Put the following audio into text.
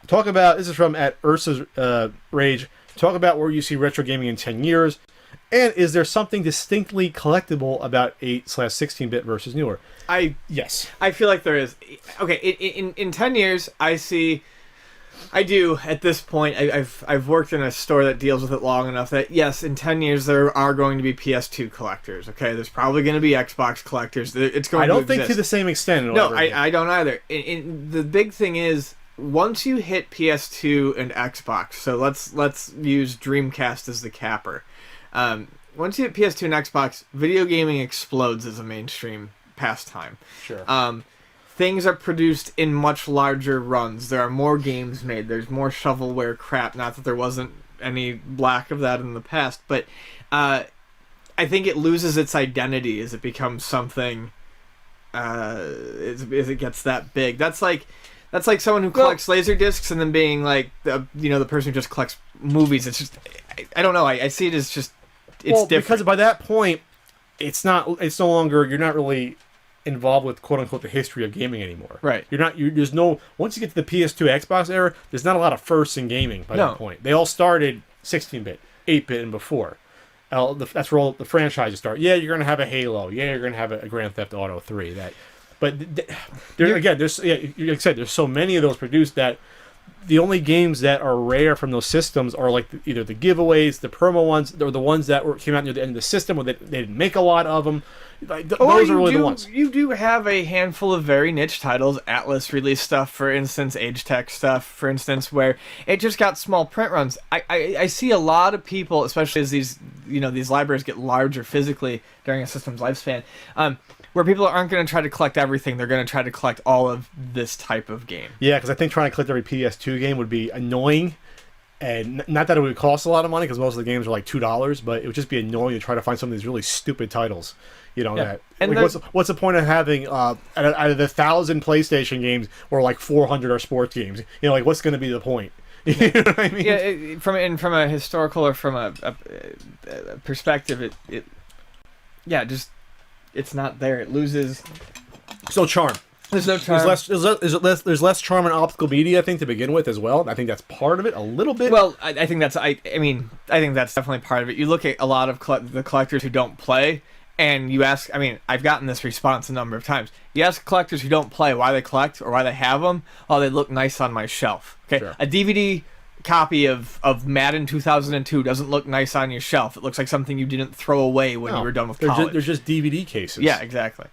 Talk about, this is from at Ursa's Rage, talk about where you see retro gaming in 10 years, and is there something distinctly collectible about 8/16-bit versus newer? Yes. I feel like there is. Okay, in 10 years, I do, at this point, I've worked in a store that deals with it long enough that, yes, in 10 years there are going to be PS2 collectors, okay? There's probably going to be Xbox collectors. It's going I don't to think exist. to the same extent. No, I don't either. The big thing is, once you hit PS2 and Xbox, so let's use Dreamcast as the capper. Once you hit PS2 and Xbox, video gaming explodes as a mainstream pastime. Sure. Things are produced in much larger runs. There are more games made. There's more shovelware crap. Not that there wasn't any lack of that in the past, but I think it loses its identity as it becomes something. As it gets that big. That's like someone who collects laser discs and then being like the person who just collects movies. It's just I don't know. I see it as just different. Because by that point, it's no longer, you're not really involved with quote unquote the history of gaming anymore. Right. There's no, once you get to the PS2 Xbox era, there's not a lot of firsts in gaming by that point. They all started 16-bit, 8-bit and before. That's where all the franchises start. Yeah, you're going to have a Halo. Yeah, you're going to have a Grand Theft Auto 3. Like I said, there's so many of those produced that the only games that are rare from those systems are like either the giveaways, the promo ones, or the ones that came out near the end of the system where they didn't make a lot of them. Those are really the ones. You do have a handful of very niche titles. Atlas released stuff, for instance, Age Tech stuff, for instance, where it just got small print runs. I see a lot of people, especially as these libraries get larger physically during a system's lifespan, where people aren't going to try to collect everything. They're going to try to collect all of this type of game. Yeah, because I think trying to collect every PS2 game would be annoying. And not that it would cost a lot of money, because most of the games are like $2, but it would just be annoying to try to find some of these really stupid titles. That. And like, what's the point of having out of the 1,000 PlayStation games, or like 400 are sports games? What's going to be the point? You know what I mean? Yeah, from a historical or from a perspective, it's not there. It loses. So charm. There's no charm. There's less charm in optical media, I think, to begin with as well. I think that's part of it, a little bit. Well, I think that's definitely part of it. You look at a lot of the collectors who don't play, and you ask. I've gotten this response a number of times. You ask collectors who don't play why they collect or why they have them. Oh, they look nice on my shelf. Okay, sure. A DVD copy of Madden 2002 doesn't look nice on your shelf. It looks like something you didn't throw away when you were done with college. There's just DVD cases. Yeah, exactly.